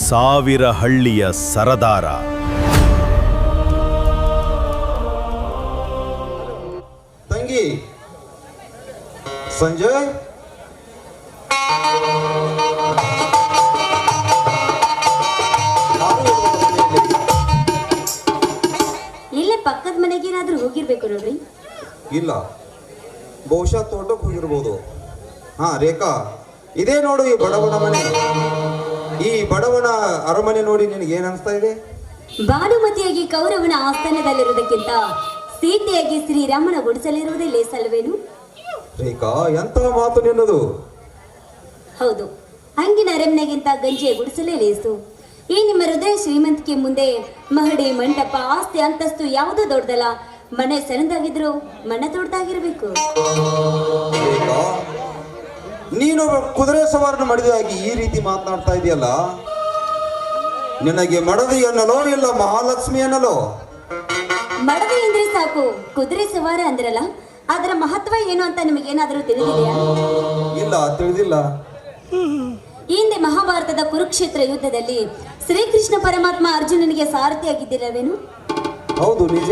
ಸಾವಿರ ಹಳ್ಳಿಯ ಸರದಾರ. ತಂಗಿ ಸಂಜಯ್, ಇಲ್ಲೇ ಪಕ್ಕದ ಮನೆಗೆ ಏನಾದ್ರೂ ಹೋಗಿರ್ಬೇಕು ನೋಡ್ರಿ. ಇಲ್ಲ, ಬಹುಶಃ ತೋಟಕ್ಕೆ ಹೋಗಿರ್ಬೋದು. ಹಾ ರೇಖಾ, ಇದೇ ನೋಡು ಈ ಬಡವನ ಮನೆ. ಈ ಬಡವನ ಅರಮನೆ ನೋಡಿ ನಿನಗೆ ಏನ್ ಅನಿಸ್ತಾ ಇದೆ? ಭಾನುಮತಿಯಾಗಿ ಕೌರವನ ಆಸ್ಥಾನದಲ್ಲಿರುವುದಕ್ಕಿಂತ ಸೀತೆಯಾಗಿ ಶ್ರೀರಾಮನ ಗುಡಿಸಲಿರುವುದೇ ಲೇಸಲ್ವೇನು? ರೇಖಾ, ಎಂತಹ ಮಾತು ನಿನ್ನದು? ಹೌದು, ಹಂಗಿನ ಅರಮನೆಗಿಂತ ಗಂಜಿಯ ಗುಡಿಸಲೇ ಲೇಸು. ಈ ನಿಮ್ಮ ಹೃದಯ ಶ್ರೀಮಂತಿಕೆ ಮುಂದೆ ಮಹಡಿ, ಮಂಟಪ, ಆಸ್ತಿ, ಅಂತಸ್ತು ಯಾವುದೂ ದೊಡ್ಡದಲ್ಲ. ಮನೆ ಸಣ್ಣದಾಗಿದ್ರು ಮನೆ ದೊಡ್ಡದಾಗಿರ್ಬೇಕು. ರೇಖಾ, ನೀನೊಬ್ಬ ಕುದುರೆ ಸವಾರನ ಮಡಿದಾಗಿ ಈ ರೀತಿ ಮಾತನಾಡ್ತಾ ಇದೆಯಲ್ಲ, ನಿನಗೆ ಮಡದಿ ಅನ್ನಲೋ ಇಲ್ಲ ಮಹಾಲಕ್ಷ್ಮಿ ಅನ್ನಲೋ? ಮಡದಿ ಅಂದ್ರೆ ಸಾಕು, ಕುದುರೆ ಸವಾರ ಅಂದ್ರಲ್ಲ, ಅದರ ಮಹತ್ವ ಏನು ಅಂತ ನಿಮಗೇನಾದರೂ ತಿಳಿದಿದೆಯಾ? ಇಲ್ಲ, ತಿಳಿದಿಲ್ಲ. ಈ ಹಿಂದೆ ಮಹಾಭಾರತದ ಕುರುಕ್ಷೇತ್ರ ಯುದ್ಧದಲ್ಲಿ ಶ್ರೀಕೃಷ್ಣ ಪರಮಾತ್ಮ ಅರ್ಜುನನಿಗೆ ಸಾರಥಿಯಾಗಿದ್ದಿರವೇನು? ಹೌದು, ನಿಜ.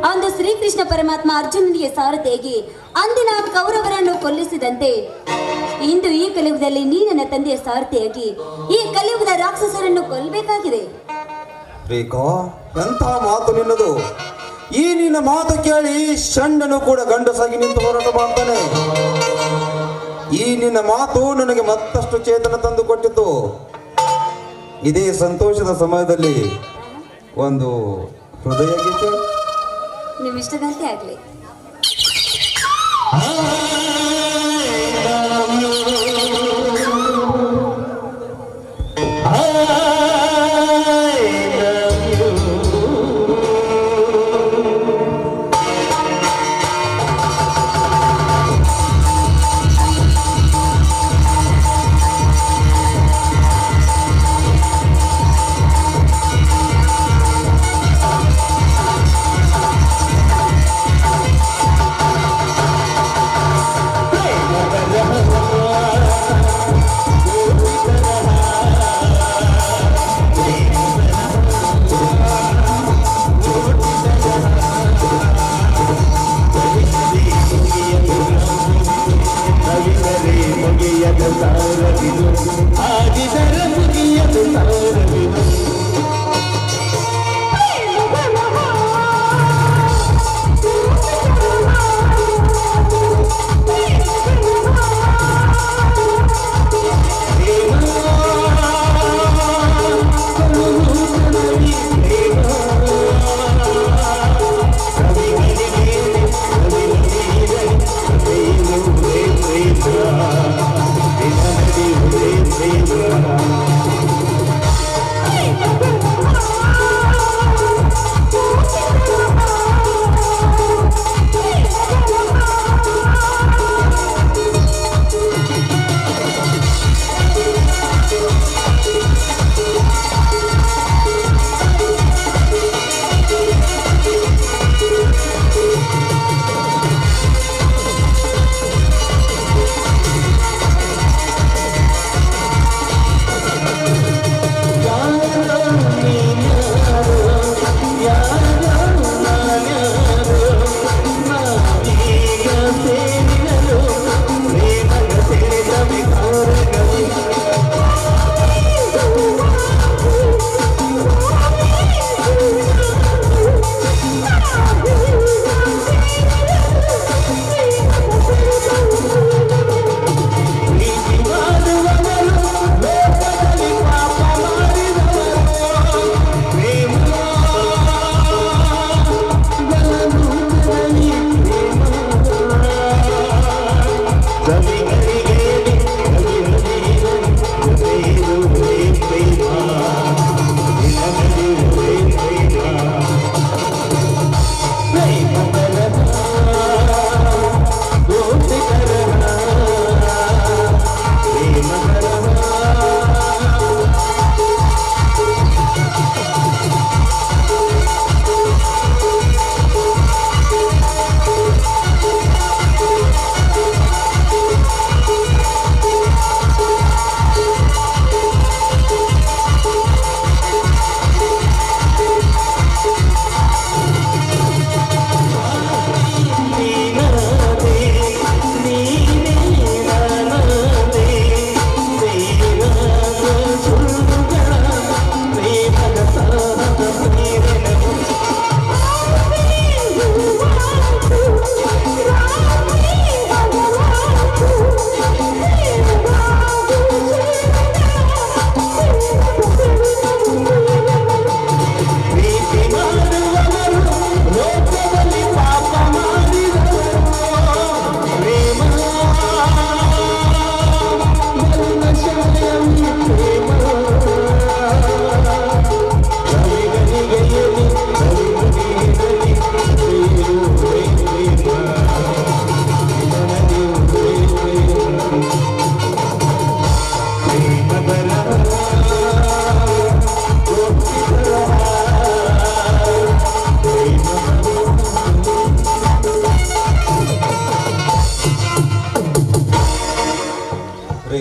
ಅಂದು ಶ್ರೀಕೃಷ್ಣ ಪರಮಾತ್ಮ ಅರ್ಜುನನಿಗೆ ಸಾರಥಿಯಾಗಿ ಅಂದಿನ ಕೌರವರನ್ನು ಕೊಲ್ಲಿಸಿದಂತೆ ಇಂದು ಈ ಕಲಿಯುಗದಲ್ಲಿ ನೀ ನನ್ನ ತಂದೆಯ ಸಾರಥಿಯಾಗಿ ಈ ಕಲಿಯುಗದ ರಾಕ್ಷಸರನ್ನು ಕೊಲ್ಲಬೇಕಾಗಿದೆ. ರೇಖಾ, ಎಂಥ ಮಾತು ನಿನ್ನದು? ಈ ನಿನ್ನ ಮಾತು ಕೇಳಿ ಷಂಡನು ಕೂಡ ಗಂಡಸಾಗಿ ನಿಂತು ಹೋರಾಟ ಮಾಡ್ತಾನೆ. ಈ ನಿನ್ನ ಮಾತು ನನಗೆ ಮತ್ತಷ್ಟು ಚೇತನ ತಂದು ಕೊಟ್ಟಿತು. ಇದೇ ಸಂತೋಷದ ಸಮಯದಲ್ಲಿ ಒಂದು ಹೃದಯ ಗೀತೆ. ನಿಮ್ಮಿಷ್ಟದಂತೆ ಆಗ್ಲಿ.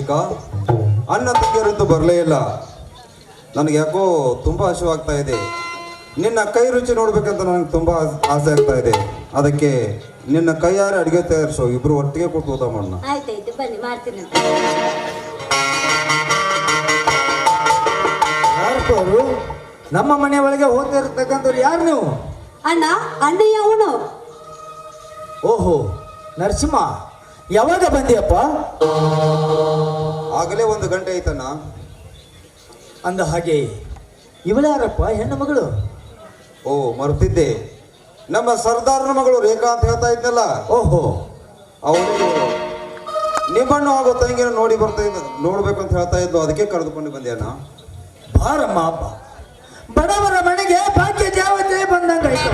ರೇಖಾ, ಅಣ್ಣ ತಂಗಿಯರಂತೂ ಬರಲೇ ಇಲ್ಲ. ನನಗೆ ಯಾಕೋ ತುಂಬ ಹಸಿವಾಗ್ತಾ ಇದೆ. ನಿನ್ನ ಕೈ ರುಚಿ ನೋಡ್ಬೇಕಂತ ನನಗೆ ತುಂಬ ಆಸೆ ಆಗ್ತಾ ಇದೆ. ಅದಕ್ಕೆ ನಿನ್ನ ಕೈಯಾರೆ ಅಡುಗೆ ತಯಾರಿಸೋ, ಇಬ್ರು ಒಟ್ಟಿಗೆ ಕೂತು ಊಟ ಮಾಡೋಣ. ಆಯ್ತಾಯ್ತು, ಬನ್ನಿ ಮಾಡ್ತೀನಿ. ಯಾರಪ್ಪವರು ನಮ್ಮ ಮನೆ ಒಳಗೆ ಹೋಗ್ತಾ ಇರ್ತಕ್ಕಂಥವ್ರು ಯಾರು ನೀವು? ಅಣ್ಣ, ಅಣ್ಣಯ್ಯ ಅವನು. ಓಹೋ ನರಸಿಂಹ, ಯಾವಾಗ ಬಂದಿಯಪ್ಪ? ಆಗಲೇ 1 ಗಂಟೆ ಆಯ್ತಣ್ಣ. ಅಂದ ಹಾಗೆ ಇವಳ್ಯಾರಪ್ಪ ಹೆಣ್ಣು ಮಗಳು? ಓ, ಮರ್ತಿದ್ದೆ. ನಮ್ಮ ಸರ್ದಾರನ ಮಗಳು ರೇಖಾ ಅಂತ ಹೇಳ್ತಾ ಇದ್ನಲ್ಲ. ಓಹೋ, ಅವಳು ನಿಮ್ಮನ್ನು ಹಾಗೂ ತಂಗಿನ ನೋಡ್ಬೇಕು ಅಂತ ಹೇಳ್ತಾ ಇದ್ಲು. ಅದಕ್ಕೆ ಕರೆದುಕೊಂಡು ಬಂದೆ ಅಣ್ಣ. ಬಾರಮ್ಮ ಅಪ್ಪ, ಬಡವರ ಮನೆಗೆ ಭಾಗ್ಯ ಜಾವತೆ ಬಂದಂಗಾಯ್ತು.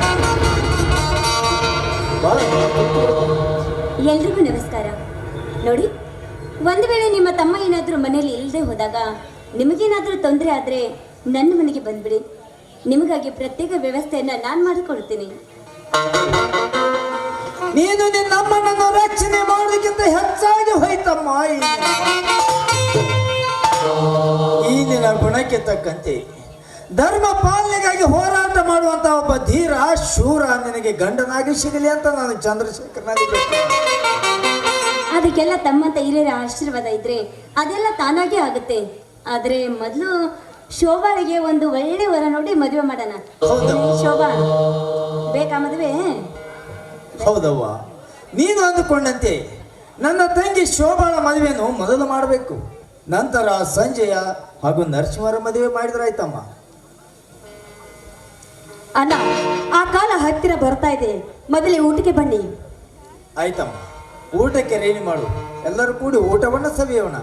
ಎಲ್ರಿಗೂ ನಮಸ್ಕಾರ. ನೋಡಿ, ಒಂದು ವೇಳೆ ನಿಮ್ಮ ತಮ್ಮ ಏನಾದರೂ ಮನೆಯಲ್ಲಿ ಇಲ್ಲದೆ ಹೋದಾಗ, ನಿಮಗೇನಾದರೂ ತೊಂದರೆ ಆದರೆ ನನ್ನ ಮನೆಗೆ ಬಂದ್ಬಿಡಿ. ನಿಮಗಾಗಿ ಪ್ರತ್ಯೇಕ ವ್ಯವಸ್ಥೆಯನ್ನು ನಾನು ಮಾಡಿಕೊಡ್ತೀನಿ. ನೀನು ನಿನ್ನಮ್ಮನನ್ನು ರಕ್ಷಣೆ ಮಾಡೋದಕ್ಕಿಂತ ಹೆಚ್ಚಾಗಿ ಹೋಯ್ತಮ್ಮ. ಈ ನಿನ್ನ ಗುಣಕ್ಕೆ ತಕ್ಕಂತೆ ಧರ್ಮ ಪಾಲನೆಗಾಗಿ ಹೋರಾಟ ಮಾಡುವಂತ ಒಬ್ಬ ಧೀರ ಶೂರ ನಿನಗೆ ಗಂಡನಾಗಿ ಸಿಗಲಿ ಅಂತ ನಾನು ಚಂದ್ರಶೇಖರನಾಗಿ ಅದಕ್ಕೆಲ್ಲ ತಮ್ಮಂತ ಹಿರಿಯರ ಆಶೀರ್ವಾದ ಇದ್ರೆ ಅದೆಲ್ಲ ತಾನಾಗೇ ಆಗುತ್ತೆ. ಆದರೆ ಮೊದಲು ಶೋಭಾಳಿಗೆ ಒಂದು ಒಳ್ಳೆ ವರ ನೋಡಿ ಮದುವೆ ಮಾಡೋಣ. ಶೋಭಾ, ಬೇಕಾ ಮದುವೆ? ಹೌದವ್ವ, ನೀನು ಅಂದುಕೊಂಡಂತೆ ನನ್ನ ತಂಗಿ ಶೋಭಾಳ ಮದುವೆಯನ್ನು ಮೊದಲು ಮಾಡಬೇಕು. ನಂತರ ಸಂಜಯ ಹಾಗೂ ನರಸಿಂಹರ ಮದುವೆ ಮಾಡಿದ್ರಾಯ್ತಮ್ಮ. ಅಣ್ಣ, ಆ ಕಾಲ ಹತ್ತಿರ ಬರ್ತಾ ಇದೆ. ಮೊದಲೇ ಊಟಕ್ಕೆ ಬನ್ನಿ. ಆಯ್ತಮ್ಮ, ಊಟಕ್ಕೆ ರೆಡಿ ಮಾಡು. ಎಲ್ಲರೂ ಕೂಡಿ ಊಟವನ್ನು ಸವಿಯೋಣ.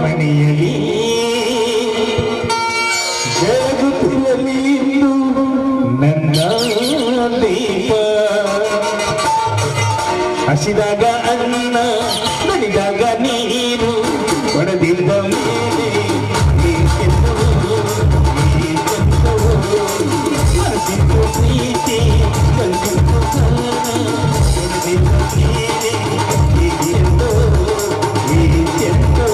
ಮನೆಯಲ್ಲಿ ಜಗತ್ತಿನಲ್ಲಿ ನನ್ನ ದೀಪ, ಹಸಿದಾಗ ಅನ್ನ, ನಡಿದಾಗ ನೀರು, ಹೊಡೆದಿದ್ದ ಮೇಲೆ ಮನಸ್ಸಿದ್ದು ಪ್ರೀತಿ, ಕಲ್ಸಿದ್ದು ಹೊಡೆದಿದ್ದ ಮೇಲೆ ಹೀಗೆಂದು ಹೀಗೆಂದು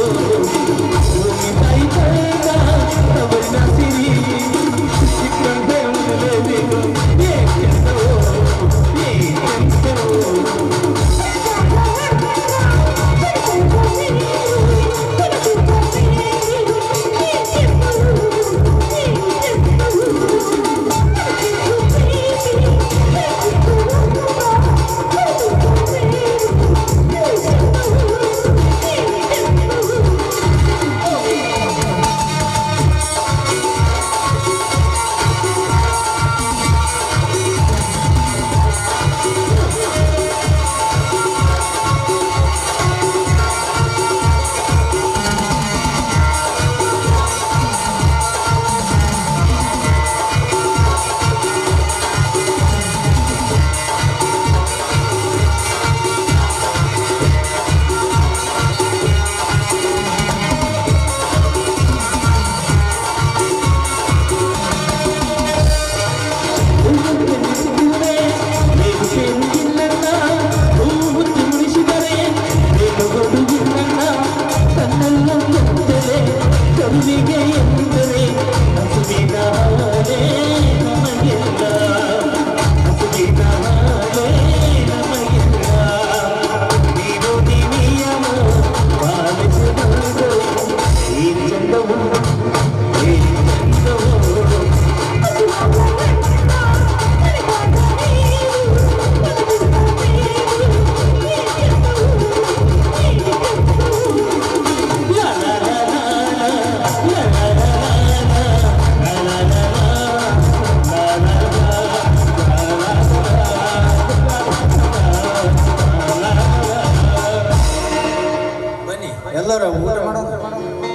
ಭೂಮಿ ತಾಯಿ ತಾಯಿದ ಅವನ ಸಿರಿ ಚಿಕ್ಕಂತೆ ಉಳಿದಿದ್ದು ಏಕೆಂದು ಏಕೆಂದು ಎಲ್ಲರೂ ಊಟ ಮಾಡೋದು.